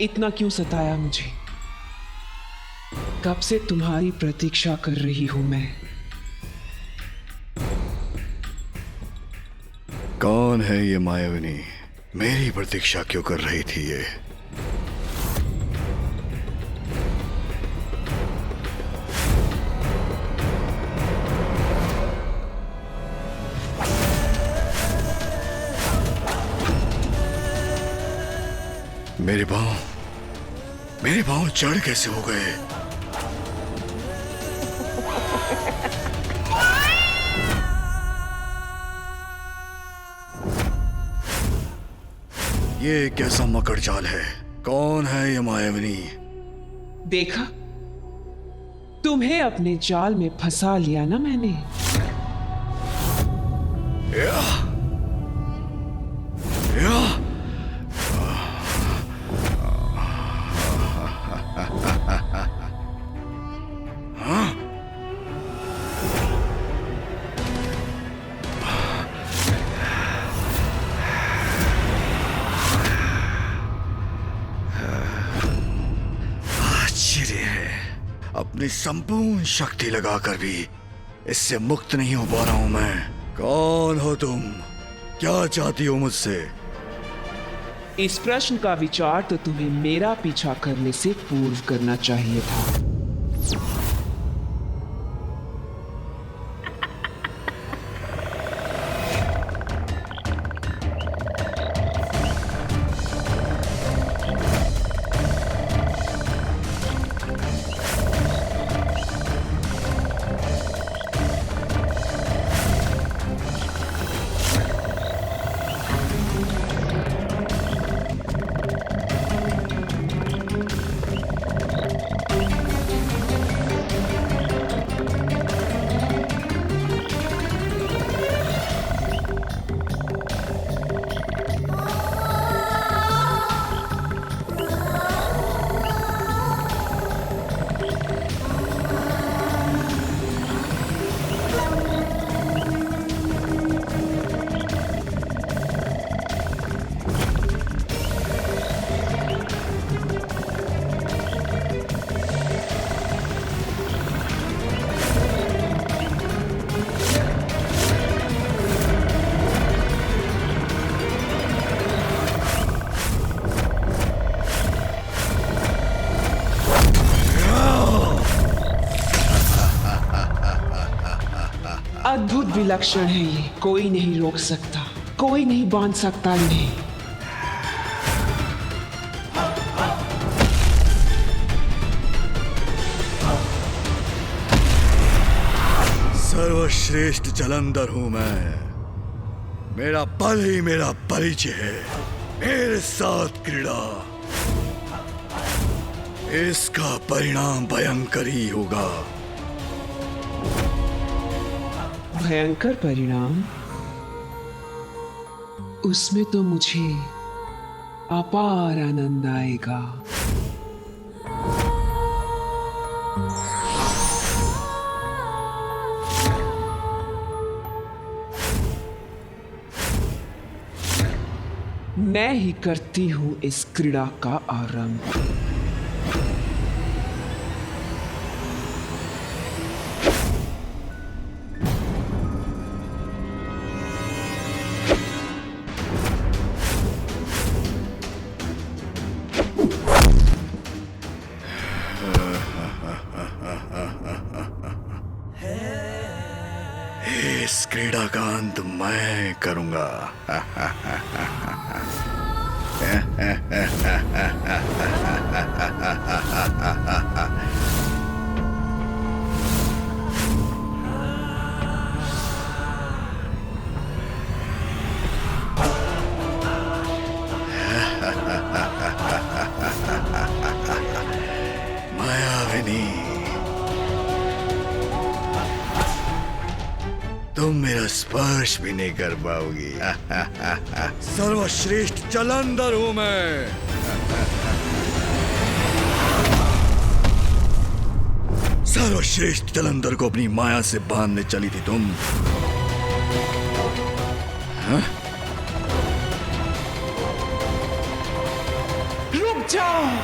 इतना क्यों सताया मुझे? कब से तुम्हारी प्रतीक्षा कर रही हूं मैं। कौन है ये मायाविनी? मेरी प्रतीक्षा क्यों कर रही थी ये? मेरे पांव जड़ कैसे हो गए? ये कैसा मकड़ जाल है? कौन है ये मायाविनी? देखा, तुम्हें अपने जाल में फंसा लिया ना मैंने। या, या, अपनी संपूर्ण शक्ति लगाकर भी इससे मुक्त नहीं हो पा रहा हूं मैं। कौन हो तुम? क्या चाहती हो मुझसे? इस प्रश्न का विचार तो तुम्हें मेरा पीछा करने से पूर्व करना चाहिए था। अद्भुत विलक्षण है ये, कोई नहीं रोक सकता, कोई नहीं बांध सकता इन्हें। सर्वश्रेष्ठ जलंधर हूं मैं। मेरा बल ही मेरा परिचय है। मेरे साथ क्रीड़ा, इसका परिणाम भयंकर ही होगा। भयंकर परिणाम? उसमें तो मुझे अपार आनंद आएगा। मैं ही करती हूं इस क्रीड़ा का आरंभ। इस क्रीड़ा का अंत मैं करूंगा। मायाविनी, तुम मेरा स्पर्श भी नहीं कर पाओगी। सर्वश्रेष्ठ जलंधर हूं मैं। सर्वश्रेष्ठ जलंधर को अपनी माया से बांधने चली थी तुम। रुक जाओ।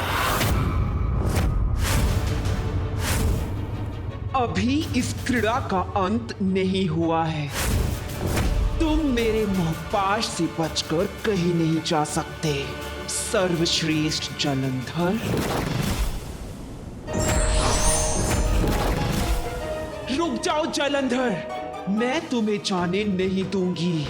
अभी इस क्रीड़ा का अंत नहीं हुआ है। तुम मेरे मोहपाश से बचकर कहीं नहीं जा सकते, सर्वश्रेष्ठ जलंधर। रुक जाओ जलंधर, मैं तुम्हें जाने नहीं दूंगी।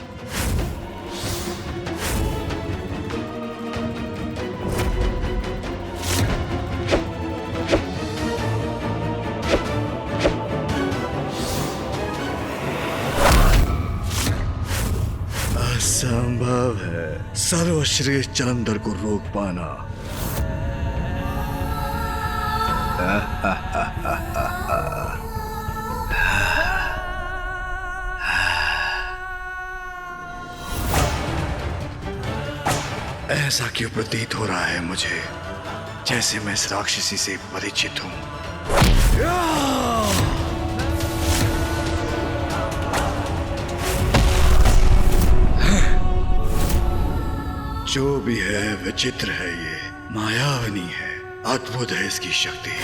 असंभव है सर्वश्रेष्ठ जलंधर को रोक पाना। ऐसा क्यों प्रतीत हो रहा है मुझे, जैसे मैं इस राक्षसी से परिचित हूं। जो भी है विचित्र है, ये मायावनी है, अद्भुत है इसकी शक्ति।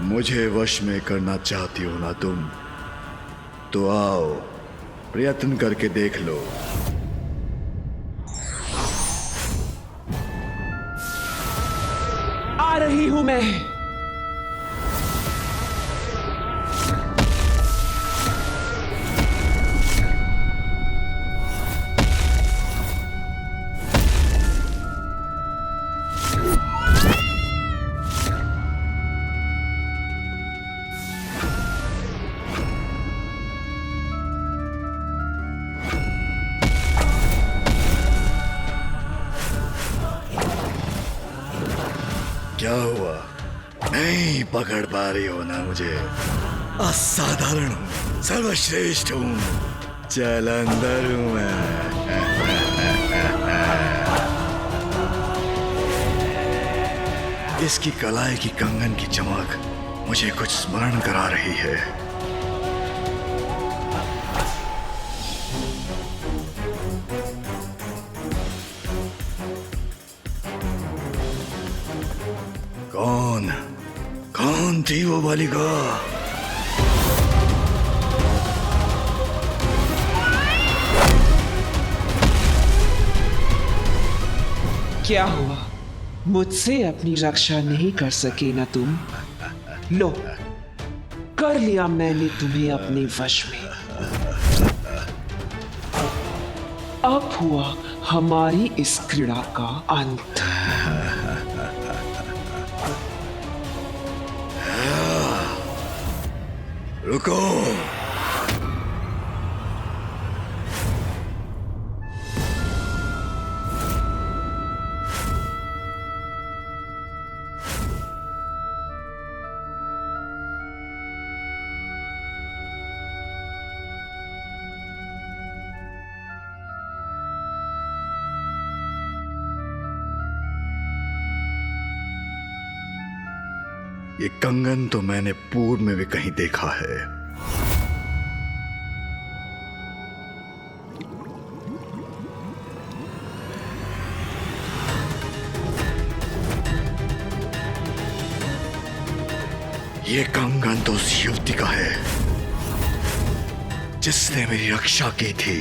मुझे वश में करना चाहती हो ना तुम, तो आओ प्रयत्न करके देख लो। आ रही हूं मैं। क्या हुआ, नहीं पकड़ पा रही हो ना मुझे? असाधारण हूँ, सर्वश्रेष्ठ हूँ, जलंधर हूँ मैं। इसकी कलाई की कंगन की चमक मुझे कुछ स्मरण करा रही है। कौन थी वो बालिका? क्या हुआ, मुझसे अपनी रक्षा नहीं कर सके ना तुम? लो, कर लिया मैंने तुम्हें अपने वश में। अब हुआ हमारी इस क्रीड़ा का अंत। रुको, ये कंगन तो मैंने पूर्व में भी कहीं देखा है। ये कंगन तो उस युवती का है जिसने मेरी रक्षा की थी।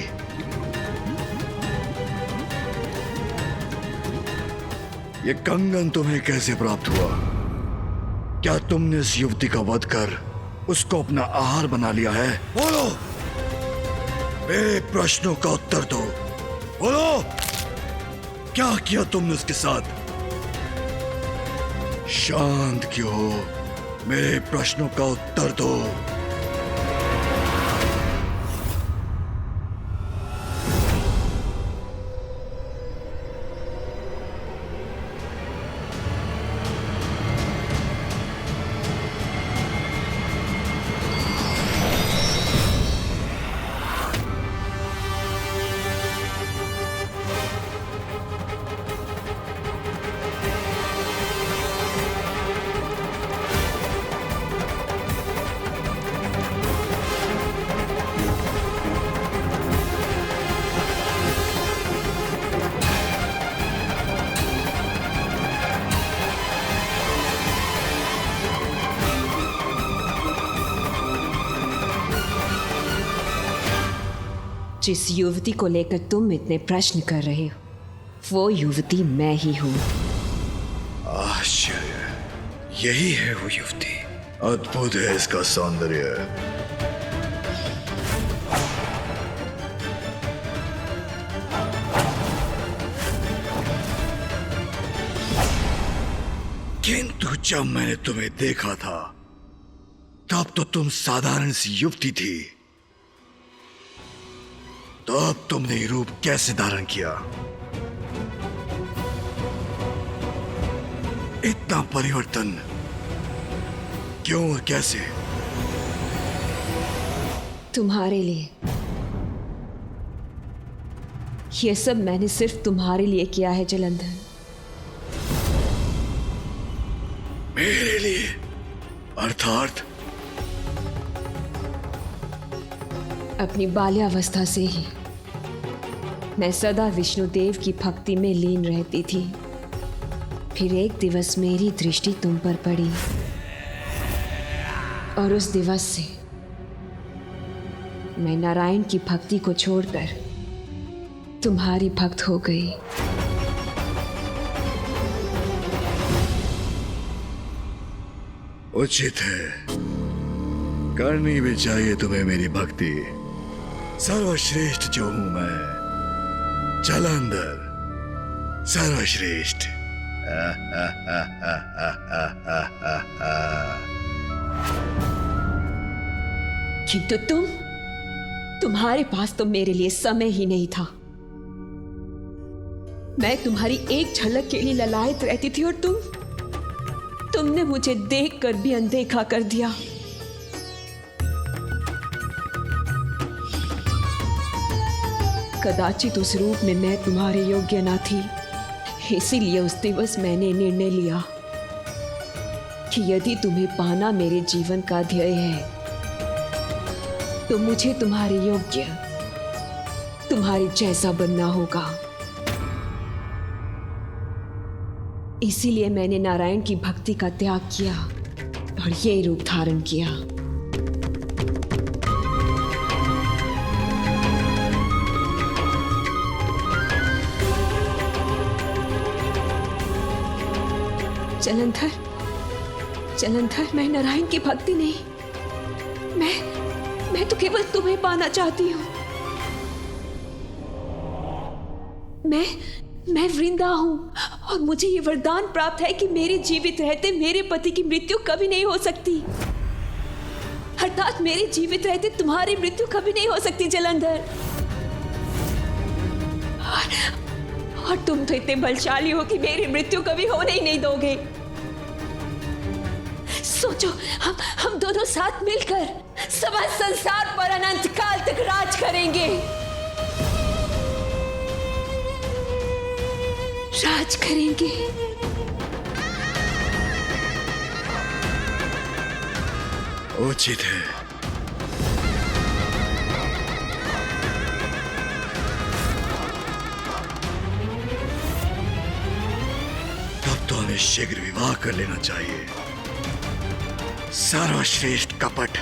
ये कंगन तुम्हें कैसे प्राप्त हुआ? क्या तुमने इस युवती का वध कर उसको अपना आहार बना लिया है? बोलो, मेरे प्रश्नों का उत्तर दो। बोलो, क्या किया तुमने उसके साथ? शांत क्यों हो? मेरे प्रश्नों का उत्तर दो। जिस युवती को लेकर तुम इतने प्रश्न कर रहे हो, वो युवती मैं ही हूँ। आश्चर्य, यही है वो युवती। अद्भुत है इसका सौंदर्य। किंतु जब मैंने तुम्हें देखा था तब तो तुम साधारण सी युवती थी। तो अब तुमने ये रूप कैसे धारण किया? इतना परिवर्तन क्यों और कैसे? तुम्हारे लिए। ये सब मैंने सिर्फ तुम्हारे लिए किया है जलंधर। मेरे लिए? अर्थात? अपनी बाल्यावस्था से ही मैं सदा विष्णुदेव की भक्ति में लीन रहती थी। फिर एक दिवस मेरी दृष्टि तुम पर पड़ी और उस दिवस से मैं नारायण की भक्ति को छोड़कर तुम्हारी भक्त हो गई। उचित है, करनी भी चाहिए तुम्हें मेरी भक्ति। सर्वश्रेष्ठ जो हूं मैं, जलंधर सर्वश्रेष्ठ। किंतु तुम्हारे पास तो मेरे लिए समय ही नहीं था। मैं तुम्हारी एक झलक के लिए ललायत रहती थी और तुमने मुझे देखकर भी अनदेखा कर दिया। कदाचित उस रूप में मैं तुम्हारे योग्य ना थी, इसीलिए उस दिवस मैंने निर्णय लिया कि यदि तुम्हें पाना मेरे जीवन का ध्येय है तो मुझे तुम्हारे योग्य, तुम्हारे जैसा बनना होगा। इसीलिए मैंने नारायण की भक्ति का त्याग किया और ये रूप धारण किया। जलंधर, मैं नारायण की भक्ति नहीं, मैं तो केवल तुम्हें पाना चाहती हूँ। मैं वृंदा हूँ और मुझे ये वरदान प्राप्त है कि मेरे जीवित रहते मेरे पति की मृत्यु कभी नहीं हो सकती। अर्थात मेरे जीवित रहते तुम्हारी मृत्यु कभी नहीं हो सकती जलंधर। और तुम तो इतने बलशाली हो कि मेरी मृत्यु कभी होने ही नहीं दोगे। सोचो, हम दोनों साथ मिलकर समस्त संसार पर अनंत काल तक राज करेंगे। राज करेंगे। उचित है। तब तो हमें शीघ्र विवाह कर लेना चाहिए। सर्वश्रेष्ठ कपट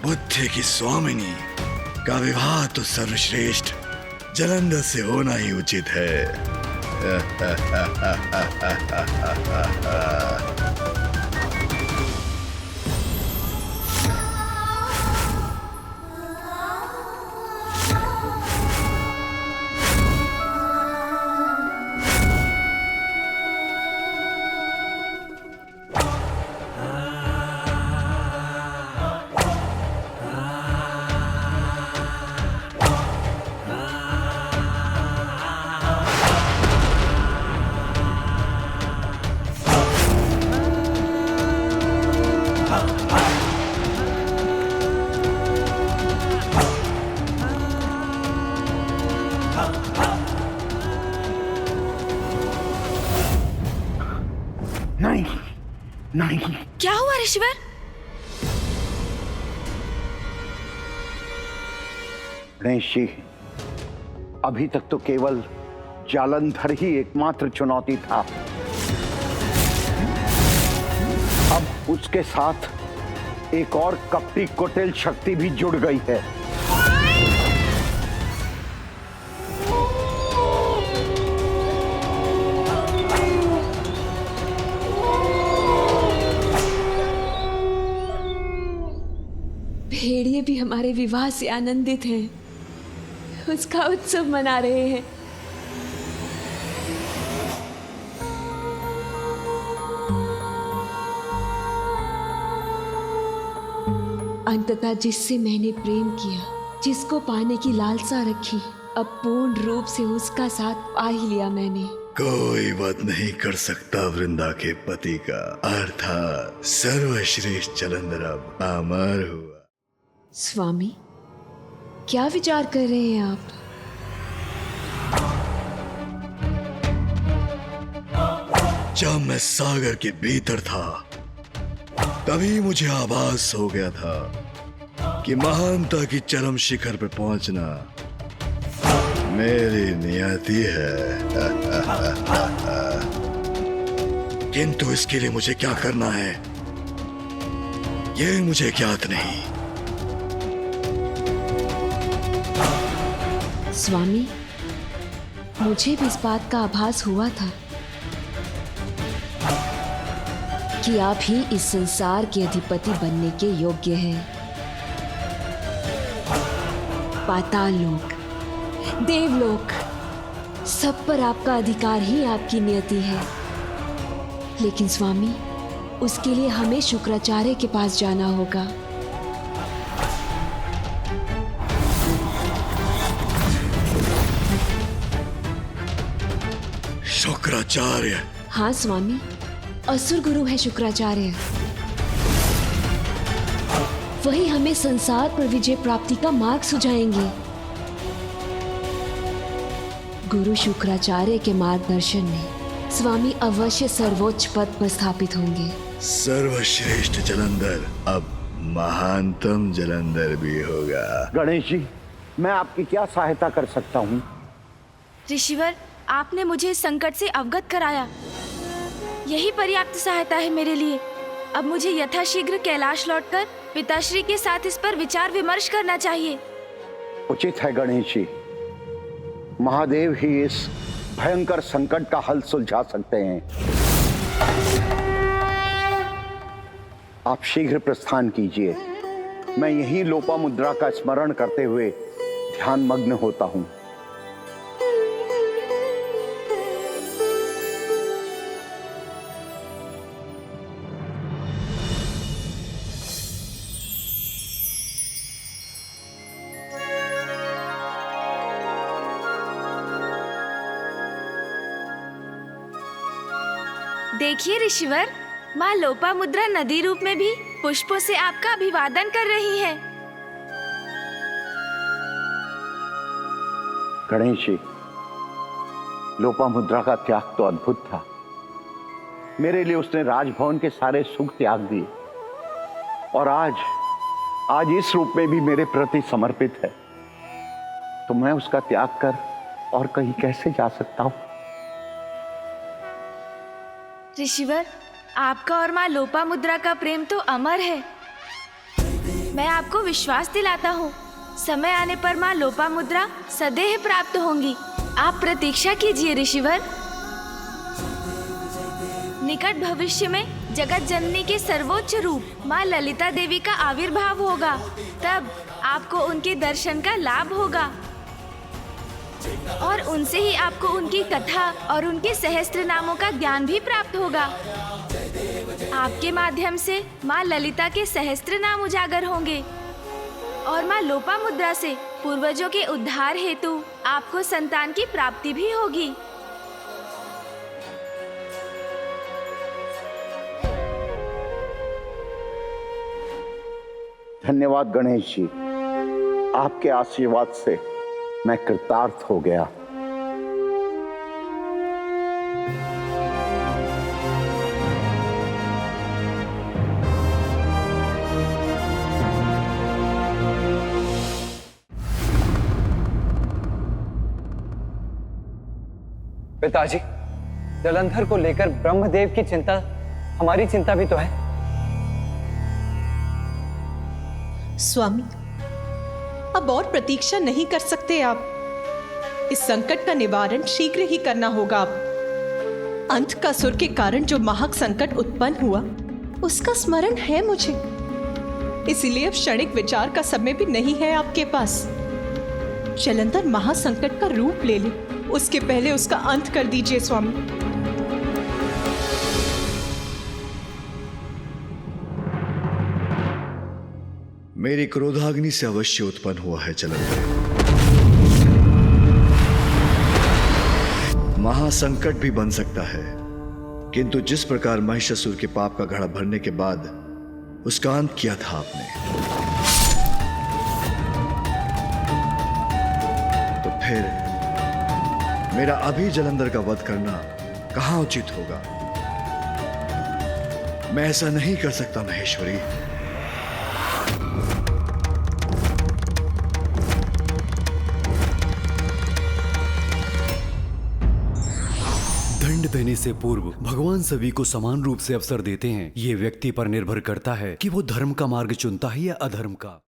बुद्धि की स्वामिनी का विवाह तो सर्वश्रेष्ठ जलंधर से होना ही उचित है। नहीं। क्या हुआ ऋषिवर? गणेश जी, अभी तक तो केवल जालंधर ही एकमात्र चुनौती था। अब उसके साथ एक और कपटी कुटिल शक्ति भी जुड़ गई है। विवाह से आनंदित हैं, उसका उत्सव मना रहे हैं। अंततः जिससे मैंने प्रेम किया, जिसको पाने की लालसा रखी, अब पूर्ण रूप से उसका साथ पा ही लिया मैंने। कोई वध नहीं कर सकता वृंदा के पति का, अर्थात सर्वश्रेष्ठ जालंधर अब अमर हुआ। स्वामी, क्या विचार कर रहे हैं आप? जब मैं सागर के भीतर था तभी मुझे आभास हो गया था कि महानता की चरम शिखर पर पहुंचना मेरी नियति है। किंतु इसके लिए मुझे क्या करना है ये मुझे ज्ञात नहीं। स्वामी, मुझे भी इस बात का आभास हुआ था कि आप ही इस संसार के अधिपति बनने के योग्य हैं। पाताल लोक, देवलोक, सब पर आपका अधिकार ही आपकी नियति है। लेकिन स्वामी, उसके लिए हमें शुक्राचार्य के पास जाना होगा। शुक्राचार्य? हाँ स्वामी, असुर गुरु है शुक्राचार्य। वही हमें संसार पर विजय प्राप्ति का मार्ग सुझाएंगे। गुरु शुक्राचार्य के मार्गदर्शन में स्वामी अवश्य सर्वोच्च पद पर स्थापित होंगे। सर्वश्रेष्ठ जालंधर अब महानतम जालंधर भी होगा। गणेश जी, मैं आपकी क्या सहायता कर सकता हूँ? ऋषिवर, आपने मुझे इस संकट से अवगत कराया, यही पर्याप्त सहायता है मेरे लिए। अब मुझे यथाशीघ्र कैलाश लौटकर पिताश्री के साथ इस पर विचार विमर्श करना चाहिए। उचित है गणेश जी, महादेव ही इस भयंकर संकट का हल सुलझा सकते हैं। आप शीघ्र प्रस्थान कीजिए, मैं यही लोपामुद्रा का स्मरण करते हुए ध्यान मग्न होता हूँ। देखिए ऋषिवर, माँ लोपामुद्रा नदी रूप में भी पुष्पों से आपका अभिवादन कर रही है। गणेश जी, लोपामुद्रा का त्याग तो अद्भुत था। मेरे लिए उसने राजभवन के सारे सुख त्याग दिए और आज इस रूप में भी मेरे प्रति समर्पित है। तो मैं उसका त्याग कर और कहीं कैसे जा सकता हूं? ऋषिवर, आपका और माँ लोपामुद्रा का प्रेम तो अमर है। मैं आपको विश्वास दिलाता हूँ, समय आने पर माँ लोपामुद्रा सदैव प्राप्त होंगी। आप प्रतीक्षा कीजिए ऋषिवर। निकट भविष्य में जगत जननी के सर्वोच्च रूप माँ ललिता देवी का आविर्भाव होगा, तब आपको उनके दर्शन का लाभ होगा और उनसे ही आपको उनकी कथा और उनके सहस्त्र नामों का ज्ञान भी प्राप्त होगा। आपके माध्यम से माँ ललिता के सहस्त्र नाम उजागर होंगे और माँ लोपामुद्रा से पूर्वजों के उद्धार हेतु आपको संतान की प्राप्ति भी होगी। धन्यवाद गणेश जी, आपके आशीर्वाद से मैं कृतार्थ हो गया। पिताजी, जालंधर को लेकर ब्रह्मदेव की चिंता हमारी चिंता भी तो है। स्वामी, अब और प्रतीक्षा नहीं कर सकते आप। इस संकट का निवारण शीघ्र ही करना होगा। अब अंत का सुर के कारण जो महाक संकट उत्पन्न हुआ, उसका स्मरण है मुझे। इसीलिए अब क्षणिक विचार का समय भी नहीं है आपके पास। जलंधर महासंकट का रूप ले ले, उसके पहले उसका अंत कर दीजिए स्वामी। मेरी क्रोधाग्नि से अवश्य उत्पन्न हुआ है जलंधर। महासंकट भी बन सकता है, किंतु जिस प्रकार महिषासुर के पाप का घड़ा भरने के बाद उसका अंत किया था आपने, तो फिर मेरा अभी जलंधर का वध करना कहां उचित होगा? मैं ऐसा नहीं कर सकता महेश्वरी। दंड देने से पूर्व भगवान सभी को समान रूप से अवसर देते हैं। ये व्यक्ति पर निर्भर करता है कि वो धर्म का मार्ग चुनता है या अधर्म का।